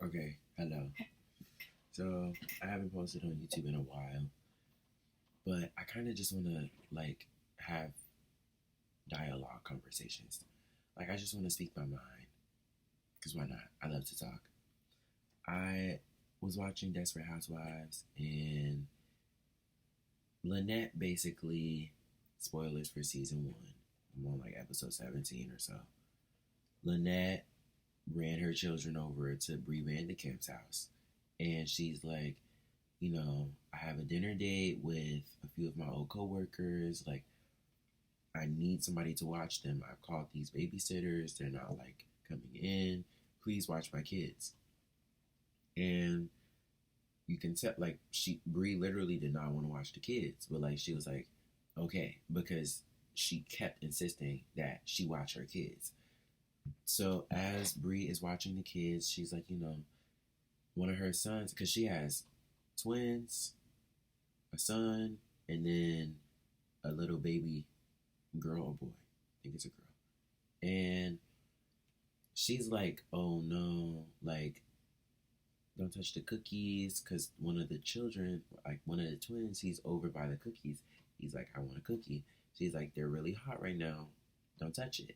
Okay, hello. So I haven't posted on YouTube in a while, but I kind of just want to have dialogue conversations. Like I just want to speak my mind, cause why not? I love to talk. I was watching Desperate Housewives, and Lynette basically, spoilers for season one. I'm on like episode 17 or so. Lynette ran her children over to Brie Van de Kamp's house, and she's like, I have a dinner date with a few of my old coworkers. Like, I need somebody to watch them. I've called these babysitters. They're not like coming in. Please watch my kids. And you can tell, like, Brie literally did not want to watch the kids, but like she was like, okay, because she kept insisting that she watch her kids. So as Brie is watching the kids, she's like, one of her sons, because she has twins, a son, and then a little baby girl or boy. I think it's a girl. And she's like, oh no, like, don't touch the cookies, because one of the children, like one of the twins, he's over by the cookies. He's like, I want a cookie. She's like, they're really hot right now. Don't touch it.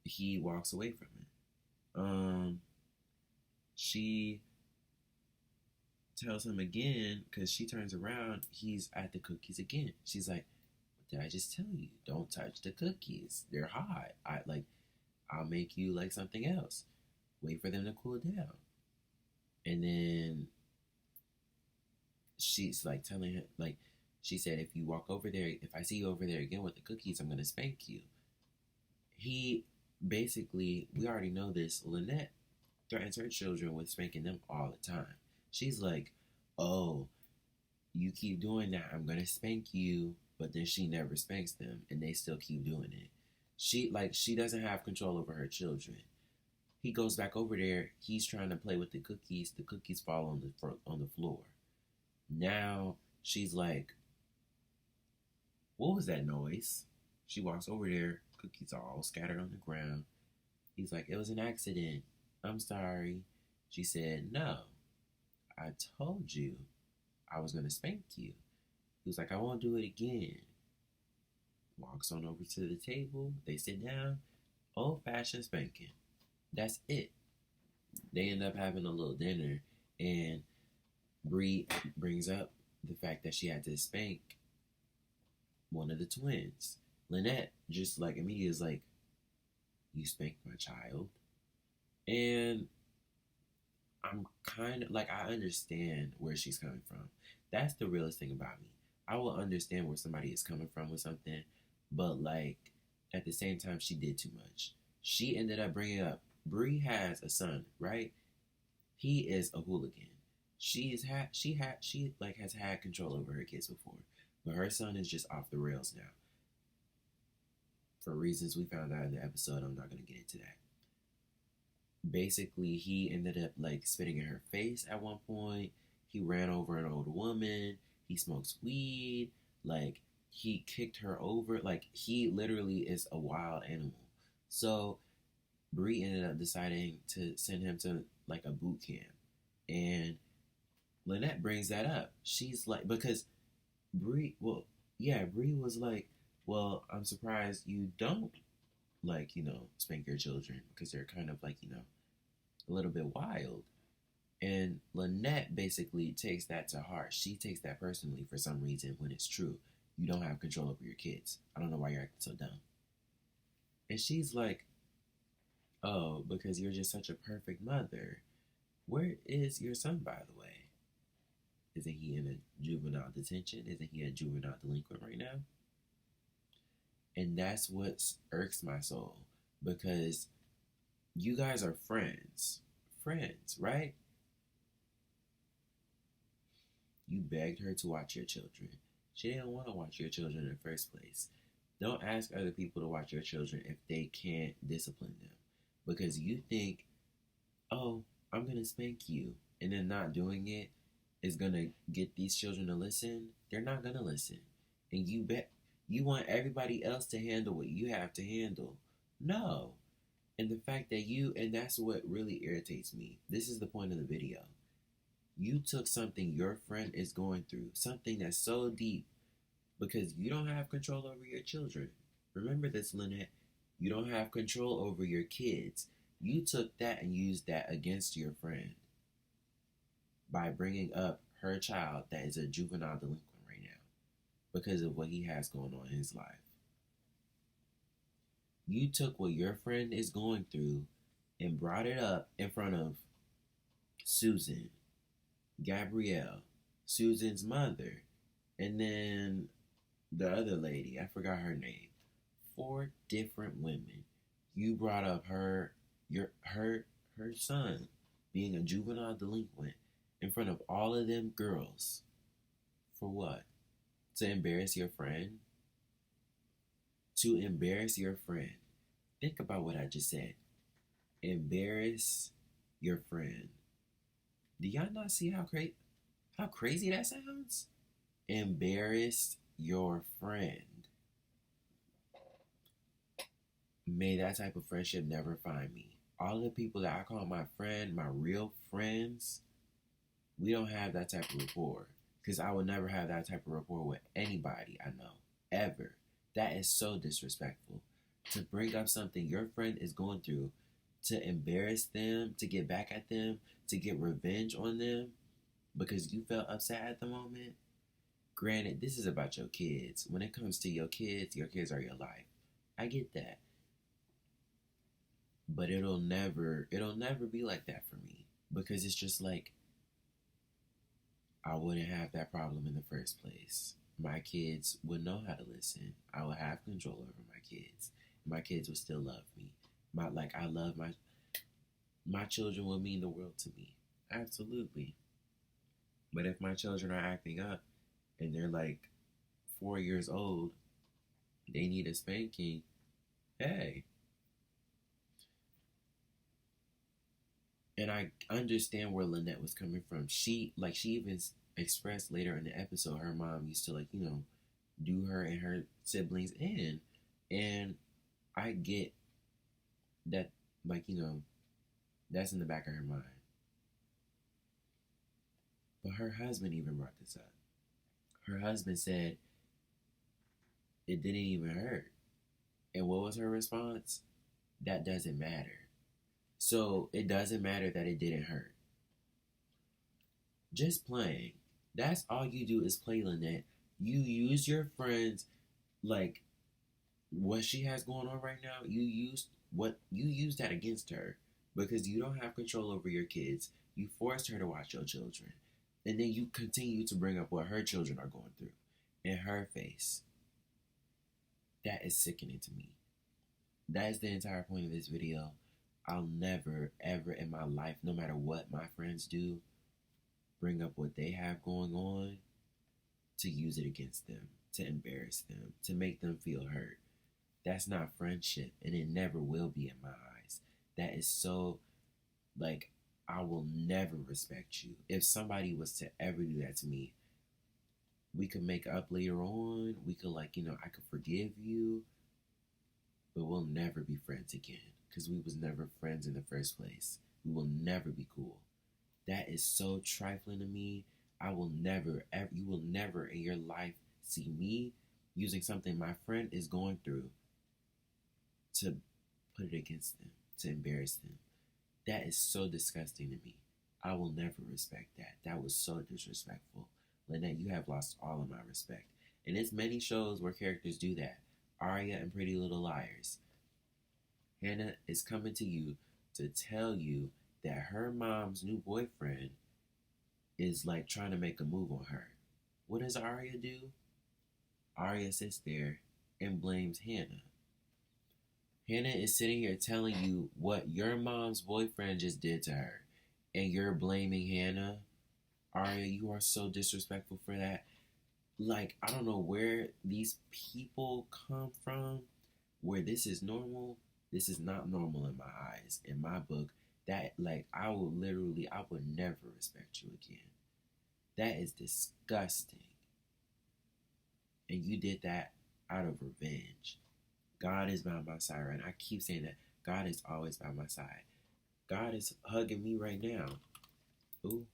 He walks away from it. She tells him again, because she turns around, he's at the cookies again. She's like, what did I just tell you? Don't touch the cookies. They're hot. I'll make you like something else. Wait for them to cool down. And then she's like telling him, like, she said, if you walk over there, if I see you over there again with the cookies, I'm going to spank you. He basically, we already know this, Lynette threatens her children with spanking them all the time. She's like, oh, you keep doing that, I'm going to spank you. But then she never spanks them, and they still keep doing it. She doesn't have control over her children. He goes back over there. He's trying to play with the cookies. The cookies fall on the floor. Now she's like, what was that noise? She walks over there. Cookies are all scattered on the ground. He's like, it was an accident. I'm sorry. She said, no. I told you I was going to spank you. He was like, I won't do it again. Walks on over to the table. They sit down. Old-fashioned spanking. That's it. They end up having a little dinner, and Brie brings up the fact that she had to spank one of the twins. Lynette just like immediately is like, you spanked my child. And I'm kind of like, I understand where she's coming from. That's the realest thing about me. I will understand where somebody is coming from with something, but like at the same time, she did too much. She ended up bringing up, Brie has a son, right? He is a hooligan. She has had control over her kids before, but her son is just off the rails now. For reasons we found out in the episode, I'm not gonna get into that. Basically, he ended up like spitting in her face at one point. He ran over an old woman. He smokes weed. Like, he kicked her over. Like, he literally is a wild animal. So Brie ended up deciding to send him to like a boot camp. And Lynette brings that up. She's like, because Brie was like, well, I'm surprised you don't like, spank your children, because they're kind of like, a little bit wild. And Lynette basically takes that to heart. She takes that personally for some reason, when it's true. You don't have control over your kids. I don't know why you're acting so dumb. And she's like, oh, because you're just such a perfect mother. Where is your son, by the way? Isn't he in a juvenile detention? Isn't he a juvenile delinquent right now? And that's what irks my soul, because you guys are friends. Friends, right? You begged her to watch your children. She didn't want to watch your children in the first place. Don't ask other people to watch your children if they can't discipline them. Because you think, oh, I'm going to spank you, and then not doing it is going to get these children to listen. They're not going to listen. And you want everybody else to handle what you have to handle. No. And the fact that and that's what really irritates me. This is the point of the video. You took something your friend is going through, something that's so deep, because you don't have control over your children. Remember this, Lynette. You don't have control over your kids. You took that and used that against your friend by bringing up her child that is a juvenile delinquent right now because of what he has going on in his life. You took what your friend is going through and brought it up in front of Susan, Gabrielle, Susan's mother, and then the other lady, I forgot her name. 4 different women. You brought up her son being a juvenile delinquent in front of all of them girls. For what? To embarrass your friend? To embarrass your friend. Think about what I just said. Embarrass your friend. Do y'all not see how crazy that sounds? Embarrass your friend. May that type of friendship never find me. All the people that I call my friend, my real friends, we don't have that type of rapport. Because I would never have that type of rapport with anybody I know. Ever. That is so disrespectful. To bring up something your friend is going through, to embarrass them, to get back at them, to get revenge on them, because you felt upset at the moment. Granted, this is about your kids. When it comes to your kids are your life. I get that. But it'll never be like that for me. Because it's just like, I wouldn't have that problem in the first place. My kids would know how to listen. I would have control over my kids. My kids would still love me. I love my children will mean the world to me. Absolutely. But if my children are acting up and they're like 4 years old, they need a spanking. Hey. And I understand where Lynette was coming from. She even expressed later in the episode her mom used to do her and her siblings in. And I get that, that's in the back of her mind. But her husband even brought this up. Her husband said it didn't even hurt. And what was her response? That doesn't matter. So it doesn't matter that it didn't hurt. Just playing. That's all you do is play, Lynette. You use your friends, like what she has going on right now. You use that against her because you don't have control over your kids. You forced her to watch your children, and then you continue to bring up what her children are going through in her face. That is sickening to me. That is the entire point of this video. I'll never, ever in my life, no matter what my friends do, bring up what they have going on to use it against them, to embarrass them, to make them feel hurt. That's not friendship, and it never will be in my eyes. That is so, I will never respect you. If somebody was to ever do that to me, we could make up later on. We could, I could forgive you, but we'll never be friends again. Because we was never friends in the first place. We will never be cool. That is so trifling to me. You will never in your life see me using something my friend is going through to put it against them, to embarrass them. That is so disgusting to me. I will never respect that. That was so disrespectful. Lynette, you have lost all of my respect. And there's many shows where characters do that. Aria and Pretty Little Liars. Hannah is coming to you to tell you that her mom's new boyfriend is trying to make a move on her. What does Aria do? Aria sits there and blames Hannah. Hannah is sitting here telling you what your mom's boyfriend just did to her. And you're blaming Hannah? Aria, you are so disrespectful for that. I don't know where these people come from, where this is normal. This is not normal in my eyes, in my book. That, I would never respect you again. That is disgusting. And you did that out of revenge. God is by my side, right? I keep saying that. God is always by my side. God is hugging me right now. Ooh,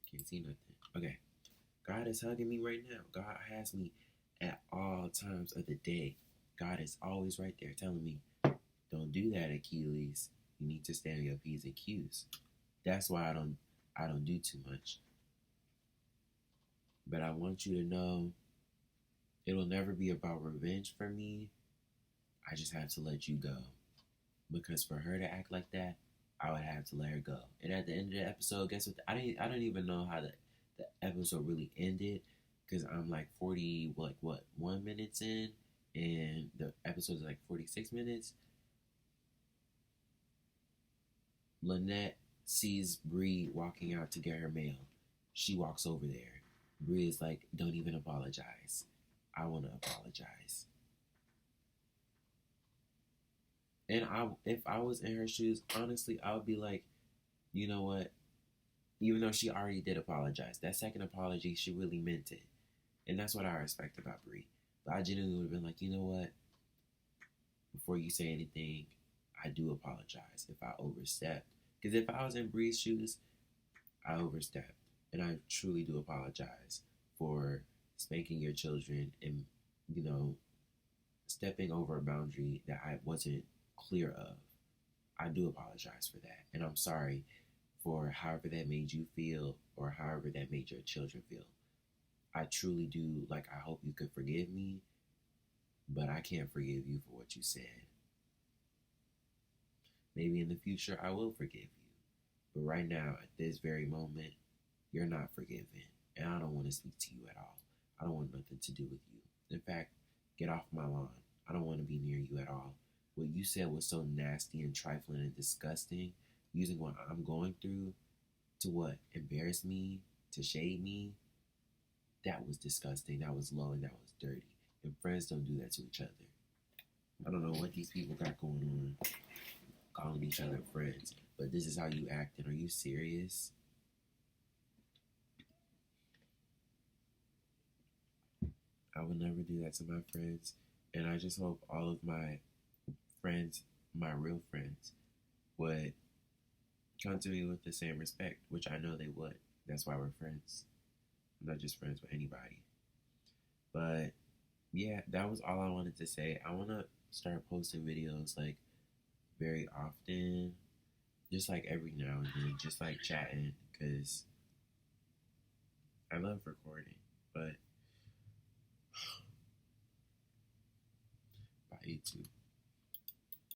can't see nothing. Okay. God is hugging me right now. God has me at all times of the day. God is always right there telling me, don't do that, Achilles. You need to stay on your P's and Q's. That's why I don't do too much. But I want you to know it'll never be about revenge for me. I just have to let you go. Because for her to act like that, I would have to let her go. And at the end of the episode, guess what? I don't even know how the episode really ended. Because I'm like 40, like what, 1 minutes in, and the episode is like 46 minutes. Lynette sees Bree walking out to get her mail. She walks over there. Bree is like, don't even apologize. I want to apologize. And if I was in her shoes, honestly, I would be like, you know what? Even though she already did apologize, that second apology, she really meant it. And that's what I respect about Bree. But I genuinely would have been like, you know what? Before you say anything, I do apologize if I overstepped. Because if I was in Bree's shoes, I overstepped. And I truly do apologize for spanking your children and, you know, stepping over a boundary that I wasn't clear of. I do apologize for that. And I'm sorry for however that made you feel or however that made your children feel. I truly do, like, I hope you could forgive me, but I can't forgive you for what you said. Maybe in the future I will forgive you. But right now, at this very moment, you're not forgiven. And I don't want to speak to you at all. I don't want nothing to do with you. In fact, get off my lawn. I don't want to be near you at all. What you said was so nasty and trifling and disgusting, using what I'm going through to what? Embarrass me? To shade me? That was disgusting. That was low and that was dirty. And friends don't do that to each other. I don't know what these people got going on, calling each other friends, but this is how you acting. Are you serious? I would never do that to my friends. And I just hope all of my friends, my real friends, would come to me with the same respect, which I know they would. That's why we're friends. I'm not just friends with anybody. But yeah, that was all I wanted to say. I want to start posting videos like very often, just like every now and then, just like chatting, because I love recording. But bye, YouTube.